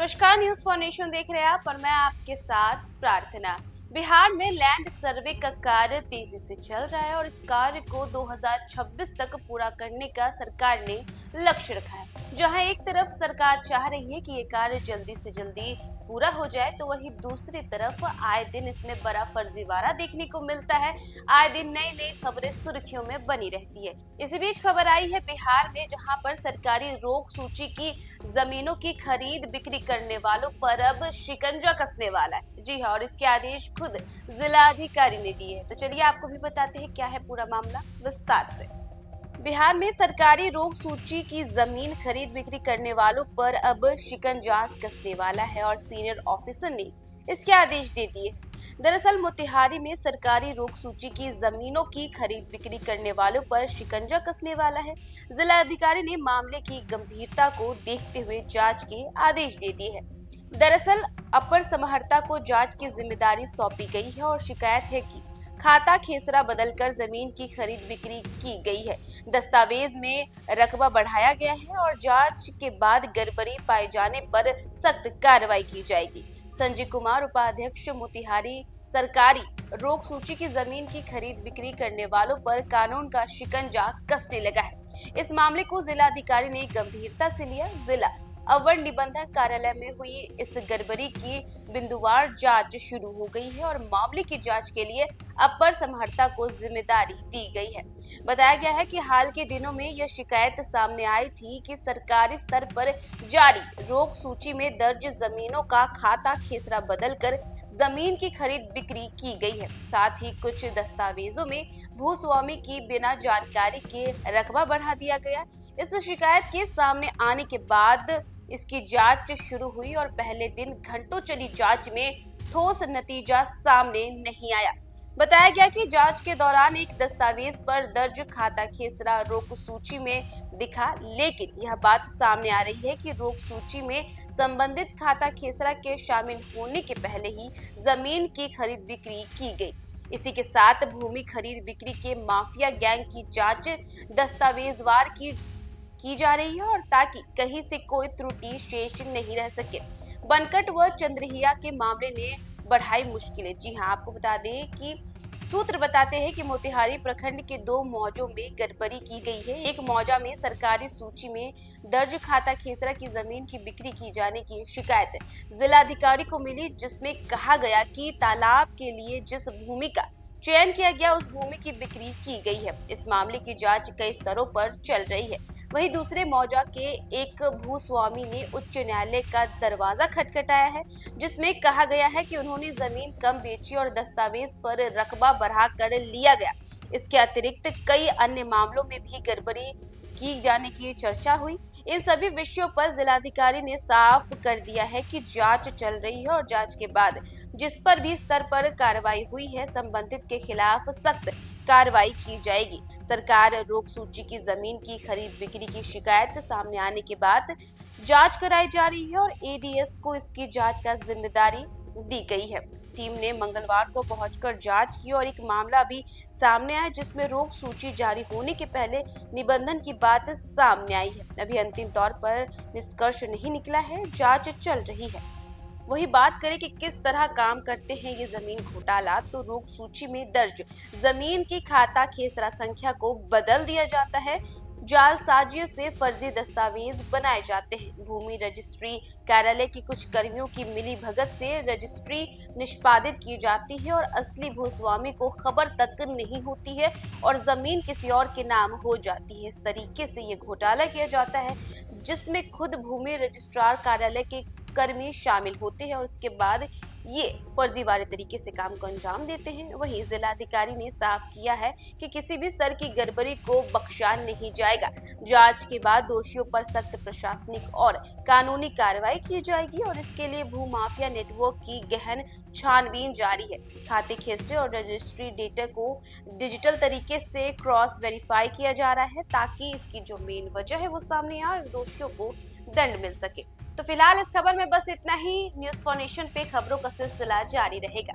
नमस्कार, news for nation देख रहे हैं आप और मैं आपके साथ प्रार्थना। बिहार में लैंड सर्वे का कार्य तेजी से चल रहा है और इस कार्य को 2026 तक पूरा करने का सरकार ने लक्ष्य रखा है। जहां एक तरफ सरकार चाह रही है कि ये कार्य जल्दी से जल्दी पूरा हो जाए, तो वहीं दूसरी तरफ आए दिन इसमें बड़ा फर्जीवाड़ा देखने को मिलता है। आए दिन नई नई खबरें सुर्खियों में बनी रहती है। इसी बीच खबर आई है बिहार में, जहां पर सरकारी रोक सूची की जमीनों की खरीद बिक्री करने वालों पर अब शिकंजा कसने वाला है। जी हाँ, और इसके आदेश खुद जिलाधिकारी ने दिए हैं। तो चलिए आपको भी बताते हैं क्या है पूरा मामला विस्तार से। बिहार में सरकारी रोक सूची की जमीन खरीद बिक्री करने वालों पर अब शिकंजा कसने वाला है और सीनियर ऑफिसर ने इसके आदेश दे दिए। दरअसल मोतिहारी में सरकारी रोक सूची की जमीनों की खरीद बिक्री करने वालों पर शिकंजा कसने वाला है। जिलाधिकारी ने मामले की गंभीरता को देखते हुए जांच के आदेश दे दिए हैं। दरअसल अपर समहर्ता को जांच की जिम्मेदारी सौंपी गई है और शिकायत है कि खाता खेसरा बदलकर जमीन की खरीद बिक्री की गई है। दस्तावेज में रकबा बढ़ाया गया है और जांच के बाद गड़बड़ी पाए जाने पर सख्त कार्रवाई की जाएगी। संजय कुमार, उपाध्यक्ष, मोतिहारी, सरकारी रोक सूची की जमीन की खरीद बिक्री करने वालों पर कानून का शिकंजा कसने लगा है। इस मामले को जिलाधिकारी ने गंभीरता से लिया। जिला अवर निबंधक कार्यालय में हुई इस गड़बड़ी की बिंदुवार जांच शुरू हो गई है और मामले की जांच के लिए अपर समहर्ता को जिम्मेदारी दी गई है। बताया गया है कि हाल के दिनों में यह शिकायत सामने आई थी कि सरकारी स्तर पर जारी रोक सूची में दर्ज जमीनों का खाता खेसरा बदलकर जमीन की खरीद बिक्री की गई है। साथ ही कुछ दस्तावेजों में भूस्वामी की बिना जानकारी के रकबा बढ़ा दिया गया। इस शिकायत के सामने आने के बाद इसकी जांच शुरू हुई और पहले दिन घंटों चली जांच में ठोस नतीजा सामने नहीं आया। बताया गया कि जांच के दौरान एक दस्तावेज पर दर्ज खाता खेसरा रोक सूची में दिखा, लेकिन यह बात सामने आ रही है कि रोक सूची में संबंधित खाता खेसरा के शामिल होने के पहले ही जमीन की खरीद बिक्री की गई। इसी के साथ भूमि खरीद बिक्री के माफिया गैंग की जांच दस्तावेजवार की जा रही है और ताकि कहीं से कोई त्रुटि शेष नहीं रह सके। बनकट व चंद्रहिया के मामले ने बढ़ाई मुश्किलें। जी हाँ, आपको बता दें कि सूत्र बताते हैं कि मोतिहारी प्रखंड के 2 मौजों में गड़बड़ी की गई है। एक मौजा में सरकारी सूची में दर्ज खाता खेसरा की जमीन की बिक्री की जाने की शिकायत जिलाधिकारी को मिली, जिसमें कहा गया कि तालाब के लिए जिस भूमि का चयन किया गया उस भूमि की बिक्री की गई है। इस मामले की जांच कई स्तरों पर चल रही है। वहीं दूसरे मौजा के एक भूस्वामी ने उच्च न्यायालय का दरवाजा खटखटाया है, जिसमें कहा गया है कि उन्होंने जमीन कम बेची और दस्तावेज पर रकबा बढ़ा कर लिया गया। इसके अतिरिक्त कई अन्य मामलों में भी गड़बड़ी की जाने की चर्चा हुई। इन सभी विषयों पर जिलाधिकारी ने साफ कर दिया है कि जांच चल रही है और जांच के बाद जिस पर भी स्तर पर कार्रवाई हुई है, संबंधित के खिलाफ सख्त कार्रवाई की जाएगी। सरकार रोक सूची की जमीन की खरीद बिक्री की शिकायत सामने आने के बाद जांच कराई जा रही है और एडीएस को इसकी जांच का जिम्मेदारी दी गई है। टीम ने मंगलवार को पहुंचकर जांच की और एक मामला भी सामने आया, जिसमें रोक सूची जारी होने के पहले निबंधन की बात सामने आई है। अभी अंतिम तौर पर निष्कर्ष नहीं निकला है, जांच चल रही है। वही बात करें कि किस तरह काम करते हैं ये जमीन घोटाला, तो रोक सूची में दर्ज जमीन की खाता खेसरा संख्या को बदल दिया जाता है। जालसाजियों से फर्जी दस्तावेज बनाए जाते हैं। भूमि रजिस्ट्री कार्यालय की कुछ कर्मियों की मिली भगत से रजिस्ट्री निष्पादित की जाती है और असली भूस्वामी को खबर तक नहीं होती है और जमीन किसी और के नाम हो जाती है। इस तरीके से ये घोटाला किया जाता है, जिसमें खुद भूमि रजिस्ट्रार कार्यालय के कर्मी शामिल होते हैं और उसके बाद ये फर्जीवाड़े तरीके से काम को अंजाम देते हैं। वहीं जिलाधिकारी ने साफ किया है कि किसी भी स्तर की गड़बड़ी को बख्शा नहीं जाएगा। जांच के बाद दोषियों पर सख्त प्रशासनिक और कानूनी कार्रवाई की जाएगी और इसके लिए भूमाफिया नेटवर्क की गहन छानबीन जारी है। खाते खेसरे और रजिस्ट्री डेटा को डिजिटल तरीके से क्रॉस वेरीफाई किया जा रहा है, ताकि इसकी जो मेन वजह है वो सामने आए और दोषियों को दंड मिल सके। तो फिलहाल इस खबर में बस इतना ही। न्यूज फॉर नेशन पे खबरों का सिलसिला जारी रहेगा।